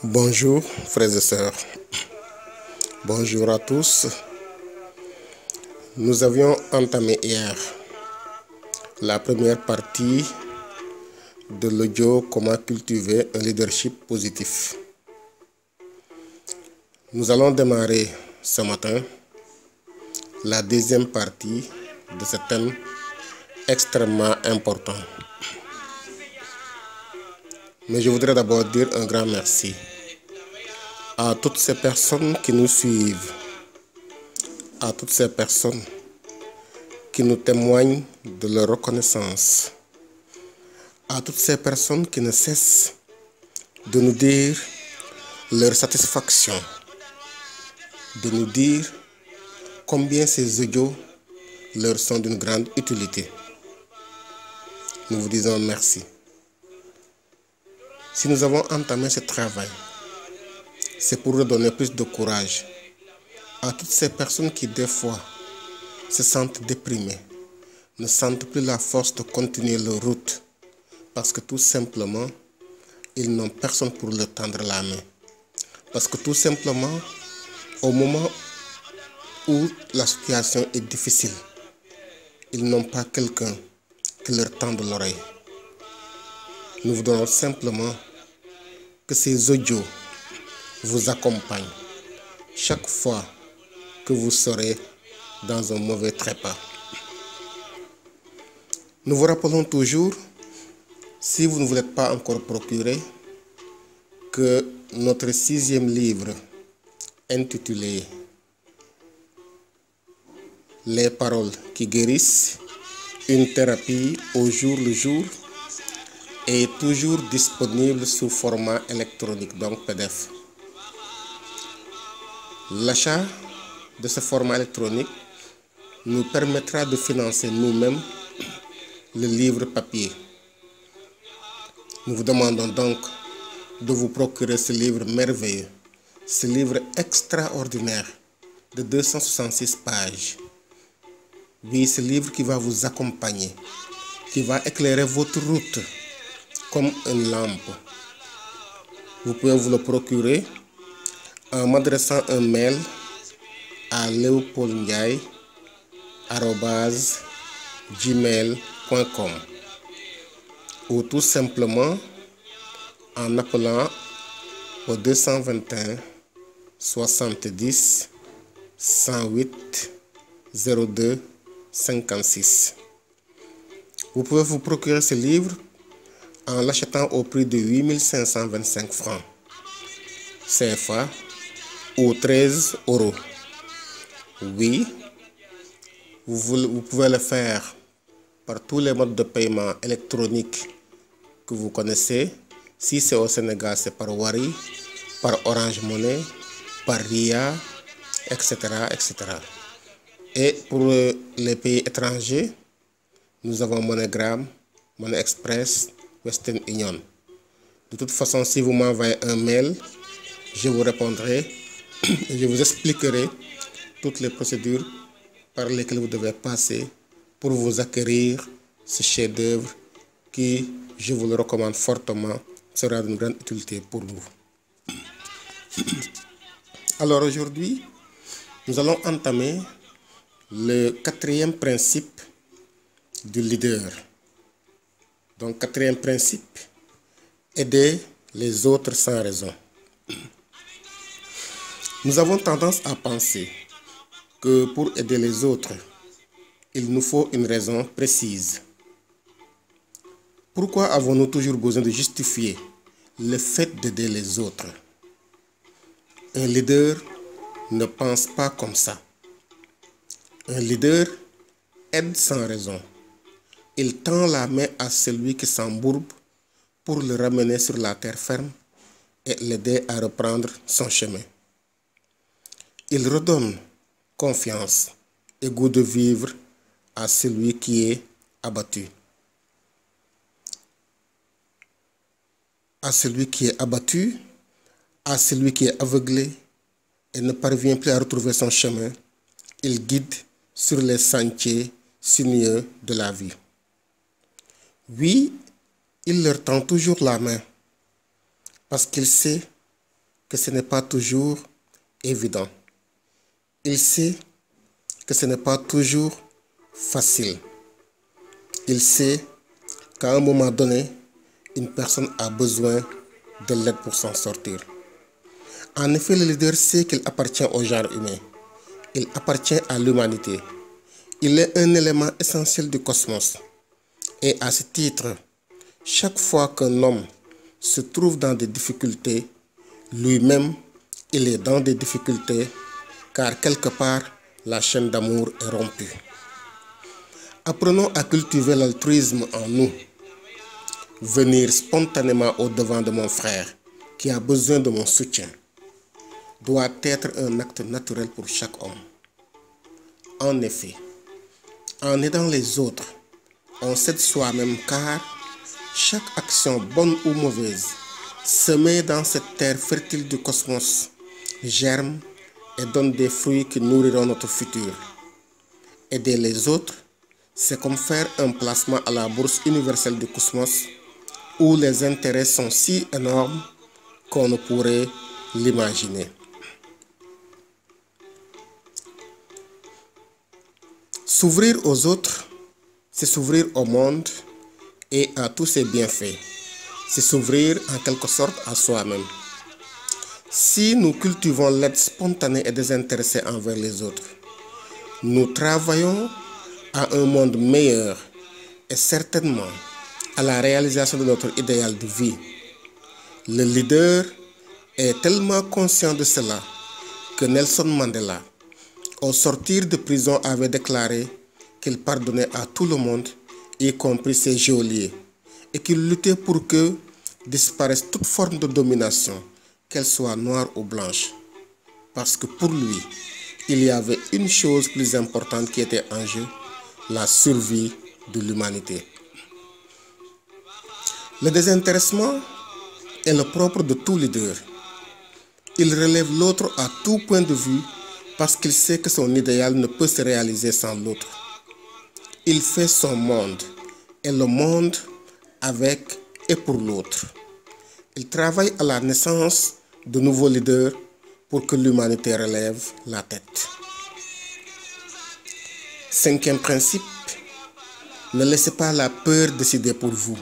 Bonjour frères et sœurs, bonjour à tous. Nous avions entamé hier la première partie de l'audio Comment cultiver un leadership positif. Nous allons démarrer ce matin la deuxième partie de ce thème extrêmement important. Mais je voudrais d'abord dire un grand merci à toutes ces personnes qui nous suivent, à toutes ces personnes qui nous témoignent de leur reconnaissance, à toutes ces personnes qui ne cessent de nous dire leur satisfaction, de nous dire combien ces audios leur sont d'une grande utilité. Nous vous disons merci. Si nous avons entamé ce travail, c'est pour redonner plus de courage à toutes ces personnes qui, des fois, se sentent déprimées, ne sentent plus la force de continuer leur route, parce que tout simplement, ils n'ont personne pour leur tendre la main. Parce que tout simplement, au moment où la situation est difficile, ils n'ont pas quelqu'un qui leur tende l'oreille. Nous vous donnons simplement que ces audios vous accompagnent chaque fois que vous serez dans un mauvais trépas. Nous vous rappelons toujours, si vous ne vous l'êtes pas encore procuré, que notre 6e livre intitulé Les paroles qui guérissent, une thérapie au jour le jour, est toujours disponible sous format électronique, donc PDF. L'achat de ce format électronique nous permettra de financer nous-mêmes le livre papier. Nous vous demandons donc de vous procurer ce livre merveilleux, ce livre extraordinaire de 266 pages. Oui, ce livre qui va vous accompagner, qui va éclairer votre route comme une lampe. Vous pouvez vous le procurer en m'adressant un mail à leopoldndiaye@gmail.com ou tout simplement en appelant au 221 70 108 02 56. Vous pouvez vous procurer ce livre en l'achetant au prix de 8525 francs CFA ou 13 €. Oui, vous pouvez le faire par tous les modes de paiement électroniques que vous connaissez. Si c'est au Sénégal, c'est par Wari, par Orange Money, par Ria, etc., etc. Et pour les pays étrangers, nous avons MoneyGram, Money Express, Western Union. De toute façon, si vous m'envoyez un mail, je vous répondrai et je vous expliquerai toutes les procédures par lesquelles vous devez passer pour vous acquérir ce chef-d'œuvre qui, je vous le recommande fortement, sera d'une grande utilité pour vous. Alors aujourd'hui, nous allons entamer le 4e principe du leader. Donc, 4e principe, aider les autres sans raison. Nous avons tendance à penser que pour aider les autres, il nous faut une raison précise. Pourquoi avons-nous toujours besoin de justifier le fait d'aider les autres? Un leader ne pense pas comme ça. Un leader aide sans raison. Il tend la main à celui qui s'embourbe pour le ramener sur la terre ferme et l'aider à reprendre son chemin. Il redonne confiance et goût de vivre à celui qui est abattu. À celui qui est abattu, à celui qui est aveuglé et ne parvient plus à retrouver son chemin, il guide sur les sentiers sinueux de la vie. Oui, il leur tend toujours la main parce qu'il sait que ce n'est pas toujours évident. Il sait que ce n'est pas toujours facile. Il sait qu'à un moment donné, une personne a besoin de l'aide pour s'en sortir. En effet, le leader sait qu'il appartient au genre humain. Il appartient à l'humanité. Il est un élément essentiel du cosmos. Et à ce titre, chaque fois qu'un homme se trouve dans des difficultés, lui-même, il est dans des difficultés, car quelque part, la chaîne d'amour est rompue. Apprenons à cultiver l'altruisme en nous. Venir spontanément au devant de mon frère qui a besoin de mon soutien doit être un acte naturel pour chaque homme. En effet, en aidant les autres, on s'aide soi-même car chaque action, bonne ou mauvaise, semée dans cette terre fertile du cosmos, germe et donne des fruits qui nourriront notre futur. Aider les autres, c'est comme faire un placement à la bourse universelle du cosmos où les intérêts sont si énormes qu'on ne pourrait l'imaginer. S'ouvrir aux autres, c'est s'ouvrir au monde et à tous ses bienfaits. C'est s'ouvrir en quelque sorte à soi-même. Si nous cultivons l'aide spontanée et désintéressée envers les autres, nous travaillons à un monde meilleur et certainement à la réalisation de notre idéal de vie. Le leader est tellement conscient de cela que Nelson Mandela, au sortir de prison, avait déclaré qu'il pardonnait à tout le monde, y compris ses geôliers, et qu'il luttait pour que disparaisse toute forme de domination, qu'elle soit noire ou blanche. Parce que pour lui, il y avait une chose plus importante qui était en jeu, la survie de l'humanité. Le désintéressement est le propre de tout leader. Il relève l'autre à tout point de vue parce qu'il sait que son idéal ne peut se réaliser sans l'autre. Il fait son monde et le monde avec et pour l'autre. Il travaille à la naissance de nouveaux leaders pour que l'humanité relève la tête. Cinquième principe, ne laissez pas la peur décider pour vous.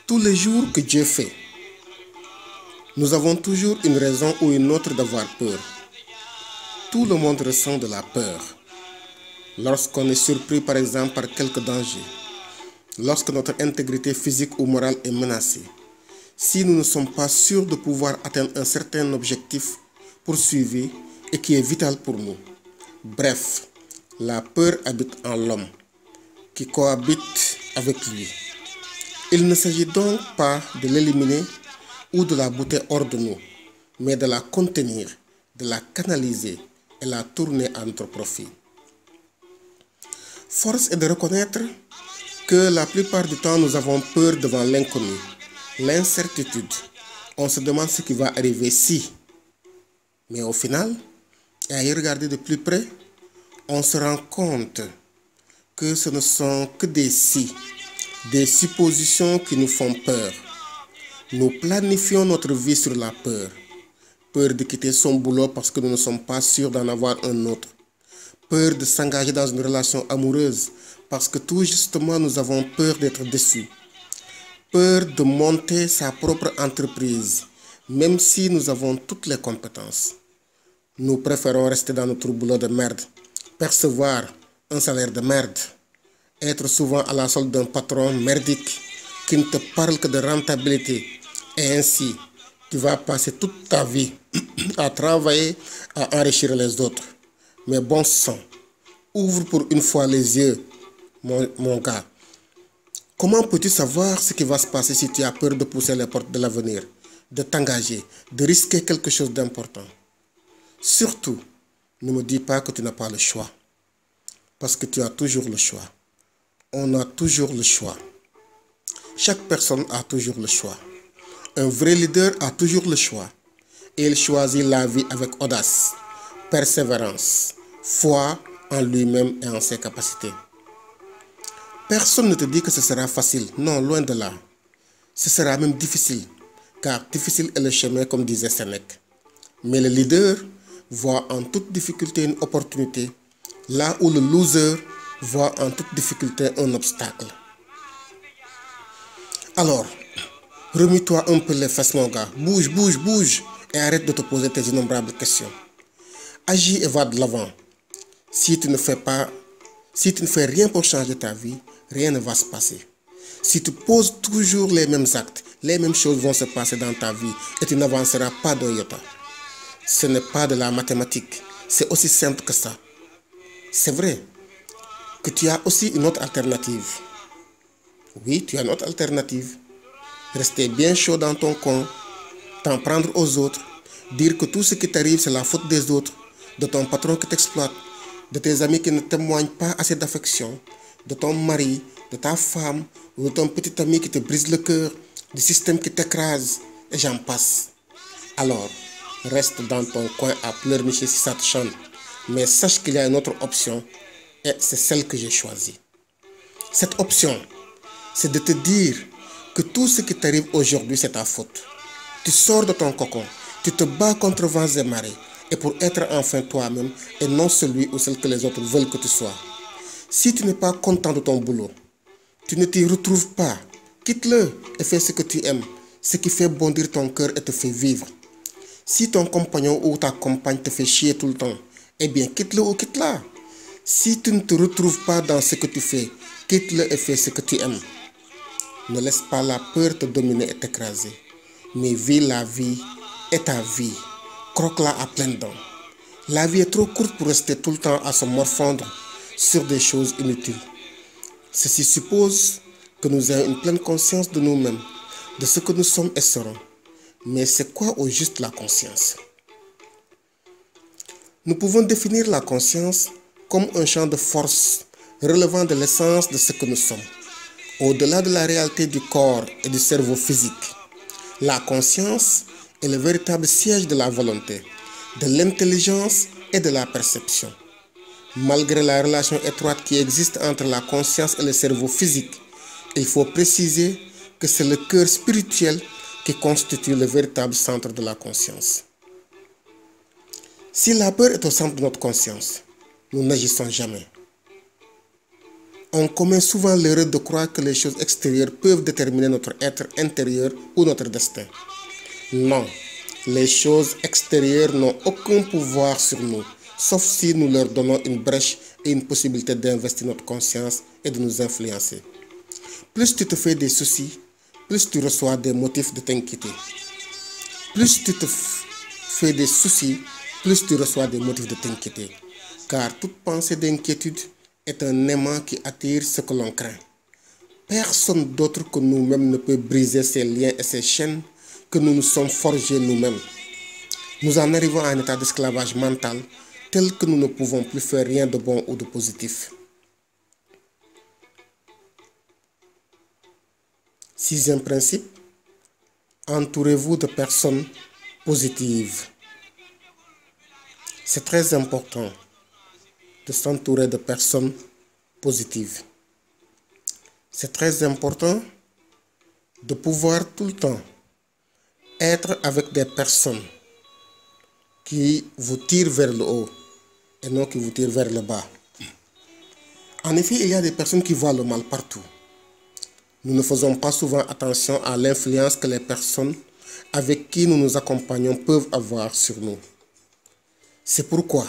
Tous les jours que Dieu fait, nous avons toujours une raison ou une autre d'avoir peur. Tout le monde ressent de la peur. Lorsqu'on est surpris par exemple par quelque danger, lorsque notre intégrité physique ou morale est menacée, si nous ne sommes pas sûrs de pouvoir atteindre un certain objectif poursuivi et qui est vital pour nous. Bref, la peur habite en l'homme, qui cohabite avec lui. Il ne s'agit donc pas de l'éliminer ou de la bouter hors de nous, mais de la contenir, de la canaliser et la tourner à notre profit. Force est de reconnaître que la plupart du temps nous avons peur devant l'inconnu, l'incertitude. On se demande ce qui va arriver si. Mais au final, et à y regarder de plus près, on se rend compte que ce ne sont que des si, des suppositions qui nous font peur. Nous planifions notre vie sur la peur. Peur de quitter son boulot parce que nous ne sommes pas sûrs d'en avoir un autre. Peur de s'engager dans une relation amoureuse parce que tout justement nous avons peur d'être déçus. Peur de monter sa propre entreprise, même si nous avons toutes les compétences. Nous préférons rester dans notre boulot de merde, percevoir un salaire de merde, être souvent à la solde d'un patron merdique qui ne te parle que de rentabilité. Et ainsi, tu vas passer toute ta vie à travailler, à enrichir les autres. Mais bon sang, ouvre pour une fois les yeux, mon gars. Comment peux-tu savoir ce qui va se passer si tu as peur de pousser les portes de l'avenir, de t'engager, de risquer quelque chose d'important? Surtout, ne me dis pas que tu n'as pas le choix. Parce que tu as toujours le choix. On a toujours le choix. Chaque personne a toujours le choix. Un vrai leader a toujours le choix. Et il choisit la vie avec audace, persévérance, foi en lui-même et en ses capacités. Personne ne te dit que ce sera facile. Non, loin de là. Ce sera même difficile. car difficile est le chemin comme disait Sénèque. Mais le leader voit en toute difficulté une opportunité, là où le loser voit en toute difficulté un obstacle. Alors, remue-toi un peu les fesses mon gars, bouge, bouge, bouge, et arrête de te poser tes innombrables questions. Agis et va de l'avant. Si tu ne fais rien pour changer ta vie, rien ne va se passer. Si tu poses toujours les mêmes actes, les mêmes choses vont se passer dans ta vie et tu n'avanceras pas d'un iota. Ce n'est pas de la mathématique, c'est aussi simple que ça. C'est vrai que tu as aussi une autre alternative. Oui, tu as une autre alternative. Rester bien chaud dans ton coin, t'en prendre aux autres, dire que tout ce qui t'arrive c'est la faute des autres, de ton patron qui t'exploite, de tes amis qui ne témoignent pas assez d'affection, de ton mari, de ta femme, ou de ton petit ami qui te brise le cœur, du système qui t'écrase, et j'en passe. Alors, reste dans ton coin à pleurnicher si ça te chante, mais sache qu'il y a une autre option, et c'est celle que j'ai choisie. Cette option, c'est de te dire que tout ce qui t'arrive aujourd'hui, c'est ta faute. Tu sors de ton cocon, tu te bats contre vents et marées, et pour être enfin toi-même, et non celui ou celle que les autres veulent que tu sois. Si tu n'es pas content de ton boulot, tu ne t'y retrouves pas, quitte-le et fais ce que tu aimes, ce qui fait bondir ton cœur et te fait vivre. Si ton compagnon ou ta compagne te fait chier tout le temps, eh bien quitte-le ou quitte-la. Si tu ne te retrouves pas dans ce que tu fais, quitte-le et fais ce que tu aimes. Ne laisse pas la peur te dominer et t'écraser, mais vis la vie et ta vie. Croque-la à pleines dents. La vie est trop courte pour rester tout le temps à se morfondre sur des choses inutiles. Ceci suppose que nous ayons une pleine conscience de nous-mêmes, de ce que nous sommes et serons. Mais c'est quoi au juste la conscience? Nous pouvons définir la conscience comme un champ de force relevant de l'essence de ce que nous sommes. Au-delà de la réalité du corps et du cerveau physique, la conscience est le véritable siège de la volonté, de l'intelligence et de la perception. Malgré la relation étroite qui existe entre la conscience et le cerveau physique, il faut préciser que c'est le cœur spirituel qui constitue le véritable centre de la conscience. Si la peur est au centre de notre conscience, nous n'agissons jamais. On commet souvent l'erreur de croire que les choses extérieures peuvent déterminer notre être intérieur ou notre destin. Non, les choses extérieures n'ont aucun pouvoir sur nous, sauf si nous leur donnons une brèche et une possibilité d'investir notre conscience et de nous influencer. Plus tu te fais des soucis, plus tu reçois des motifs de t'inquiéter. Plus tu te fais des soucis, plus tu reçois des motifs de t'inquiéter. Car toute pensée d'inquiétude est un aimant qui attire ce que l'on craint. Personne d'autre que nous-mêmes ne peut briser ces liens et ces chaînes que nous nous sommes forgés nous-mêmes. Nous en arrivons à un état d'esclavage mental tel que nous ne pouvons plus faire rien de bon ou de positif. Sixième principe, entourez-vous de personnes positives. C'est très important de s'entourer de personnes positives. C'est très important de pouvoir tout le temps être avec des personnes qui vous tirent vers le haut et non qui vous tirent vers le bas. En effet, il y a des personnes qui voient le mal partout. Nous ne faisons pas souvent attention à l'influence que les personnes avec qui nous nous accompagnons peuvent avoir sur nous. C'est pourquoi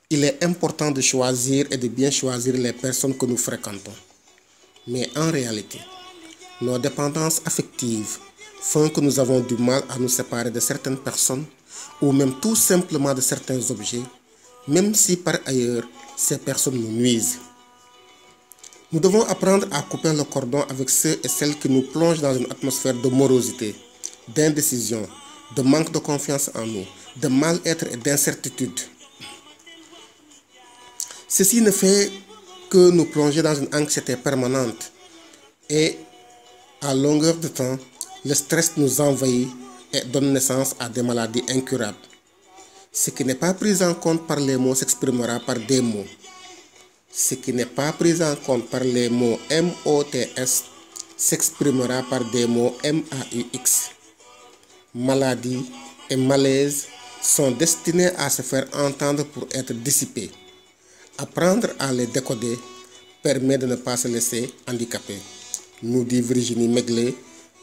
il est important de choisir et de bien choisir les personnes que nous fréquentons. Mais en réalité, nos dépendances affectives font que nous avons du mal à nous séparer de certaines personnes ou même tout simplement de certains objets, même si par ailleurs ces personnes nous nuisent. Nous devons apprendre à couper le cordon avec ceux et celles qui nous plongent dans une atmosphère de morosité, d'indécision, de manque de confiance en nous, de mal-être et d'incertitude. Ceci ne fait que nous plonger dans une anxiété permanente et à longueur de temps, le stress nous envahit et donne naissance à des maladies incurables. Ce qui n'est pas pris en compte par les mots s'exprimera par des mots. Ce qui n'est pas pris en compte par les mots MOTS s'exprimera par des mots MAUX. maladie et malaise sont destinés à se faire entendre pour être dissipés. Apprendre à les décoder permet de ne pas se laisser handicaper, nous dit Virginie Megler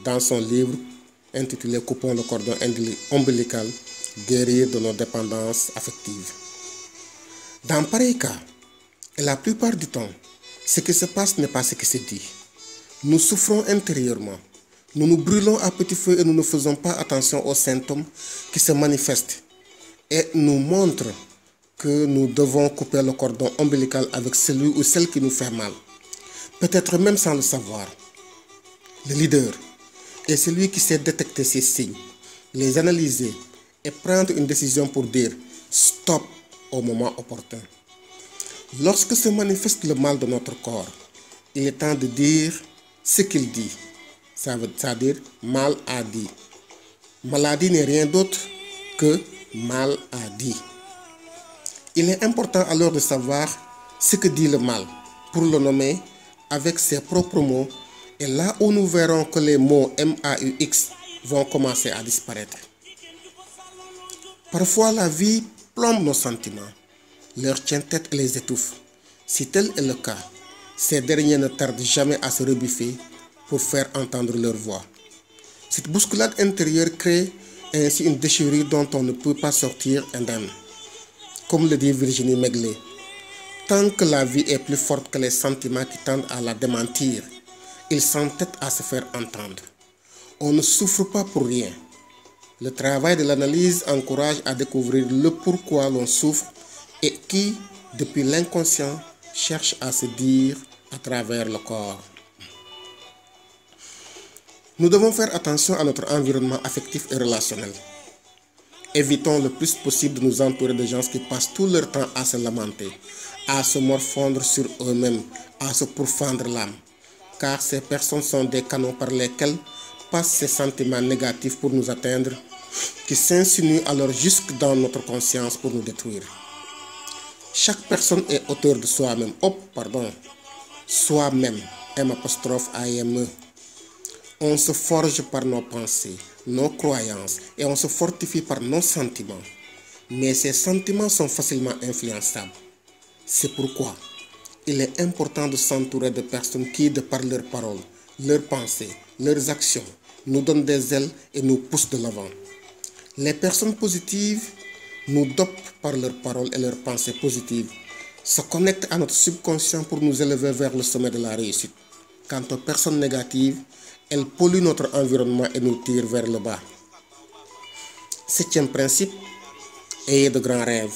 dans son livre intitulé Coupons le cordon ombilical, guérir de nos dépendances affectives. Dans pareil cas, et la plupart du temps, ce qui se passe n'est pas ce qui se dit. Nous souffrons intérieurement, nous nous brûlons à petit feu et nous ne faisons pas attention aux symptômes qui se manifestent et nous montrent que nous devons couper le cordon ombilical avec celui ou celle qui nous fait mal, peut-être même sans le savoir. Le leader est celui qui sait détecter ces signes, les analyser et prendre une décision pour dire stop au moment opportun. Lorsque se manifeste le mal de notre corps, il est temps de dire ce qu'il dit, c'est-à-dire mal à dit. Maladie n'est rien d'autre que mal à dit. Il est important alors de savoir ce que dit le mal pour le nommer avec ses propres mots et là où nous verrons que les mots MAUX vont commencer à disparaître. Parfois la vie plombe nos sentiments, leur tient tête et les étouffe. Si tel est le cas, ces derniers ne tardent jamais à se rebiffer pour faire entendre leur voix. Cette bousculade intérieure crée ainsi une déchirure dont on ne peut pas sortir indemne. Comme le dit Virginie Megler, tant que la vie est plus forte que les sentiments qui tendent à la démentir, ils s'entêtent à se faire entendre. On ne souffre pas pour rien. Le travail de l'analyse encourage à découvrir le pourquoi l'on souffre et qui, depuis l'inconscient, cherche à se dire à travers le corps. Nous devons faire attention à notre environnement affectif et relationnel. Évitons le plus possible de nous entourer de gens qui passent tout leur temps à se lamenter, à se morfondre sur eux-mêmes, à se pourfendre l'âme. Car ces personnes sont des canaux par lesquels passent ces sentiments négatifs pour nous atteindre, qui s'insinuent alors jusque dans notre conscience pour nous détruire. Chaque personne est auteur de soi-même. Soi-même, M'-A-M-E. On se forge par nos pensées, nos croyances et on se fortifie par nos sentiments. Mais ces sentiments sont facilement influençables. C'est pourquoi il est important de s'entourer de personnes qui, de par leurs paroles, leurs pensées, leurs actions, nous donnent des ailes et nous poussent de l'avant. Les personnes positives nous dopent par leurs paroles et leurs pensées positives, se connectent à notre subconscient pour nous élever vers le sommet de la réussite. Quant aux personnes négatives, elles polluent notre environnement et nous tirent vers le bas. Septième principe, ayez de grands rêves.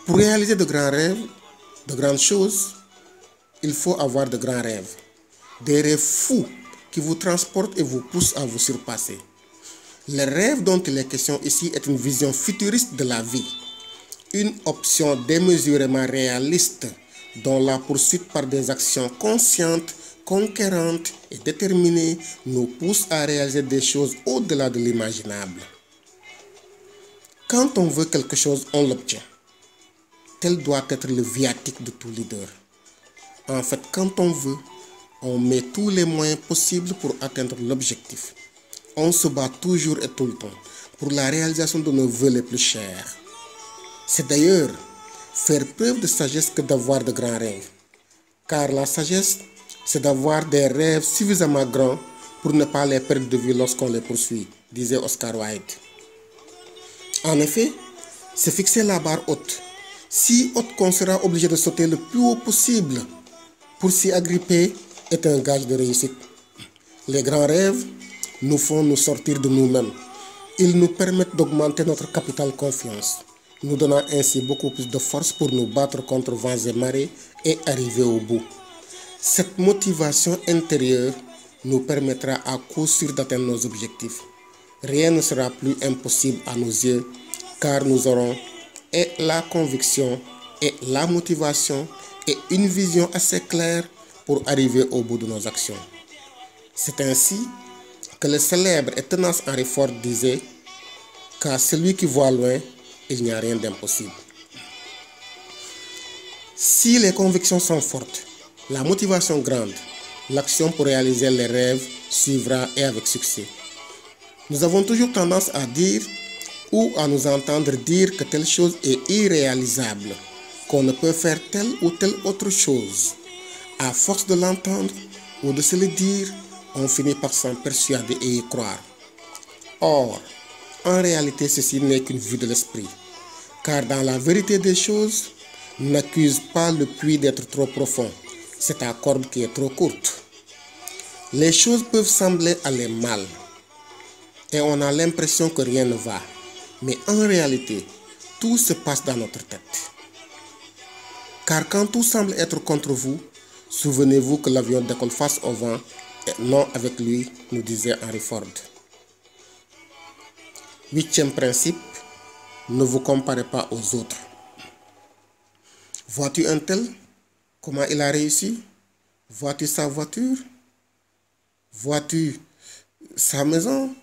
Pour réaliser de grands rêves, de grandes choses, il faut avoir de grands rêves. Des rêves fous qui vous transportent et vous poussent à vous surpasser. Le rêve dont il est question ici est une vision futuriste de la vie. Une option démesurément réaliste dont la poursuite par des actions conscientes, conquérantes et déterminées nous pousse à réaliser des choses au-delà de l'imaginable. Quand on veut quelque chose, on l'obtient. Tel doit être le viatique de tout leader. En fait, quand on veut, on met tous les moyens possibles pour atteindre l'objectif. On se bat toujours et tout le temps pour la réalisation de nos vœux les plus chers. C'est d'ailleurs faire preuve de sagesse que d'avoir de grands rêves. Car la sagesse, c'est d'avoir des rêves suffisamment grands pour ne pas les perdre de vue lorsqu'on les poursuit, disait Oscar Wilde. En effet, c'est fixer la barre haute. Si haute qu'on sera obligé de sauter le plus haut possible pour s'y agripper est un gage de réussite. Les grands rêves nous font nous sortir de nous-mêmes. Ils nous permettent d'augmenter notre capital confiance, nous donnant ainsi beaucoup plus de force pour nous battre contre vents et marées et arriver au bout. Cette motivation intérieure nous permettra à coup sûr d'atteindre nos objectifs. Rien ne sera plus impossible à nos yeux car nous aurons et la conviction et la motivation et une vision assez claire pour arriver au bout de nos actions. C'est ainsi que le célèbre et tenace Henry Ford disait qu'à celui qui voit loin, il n'y a rien d'impossible. Si les convictions sont fortes, la motivation grande, l'action pour réaliser les rêves suivra et avec succès. Nous avons toujours tendance à dire ou à nous entendre dire que telle chose est irréalisable, qu'on ne peut faire telle ou telle autre chose. À force de l'entendre ou de se le dire, on finit par s'en persuader et y croire. Or, en réalité, ceci n'est qu'une vue de l'esprit, car dans la vérité des choses, n'accuse pas le puits d'être trop profond, c'est ta corde qui est trop courte. Les choses peuvent sembler aller mal, et on a l'impression que rien ne va, mais en réalité, tout se passe dans notre tête. Car quand tout semble être contre vous, souvenez-vous que l'avion décolle face au vent et non avec lui, nous disait Henry Ford. 8e principe, ne vous comparez pas aux autres. Vois-tu un tel? Comment il a réussi? Vois-tu sa voiture? Vois-tu sa maison?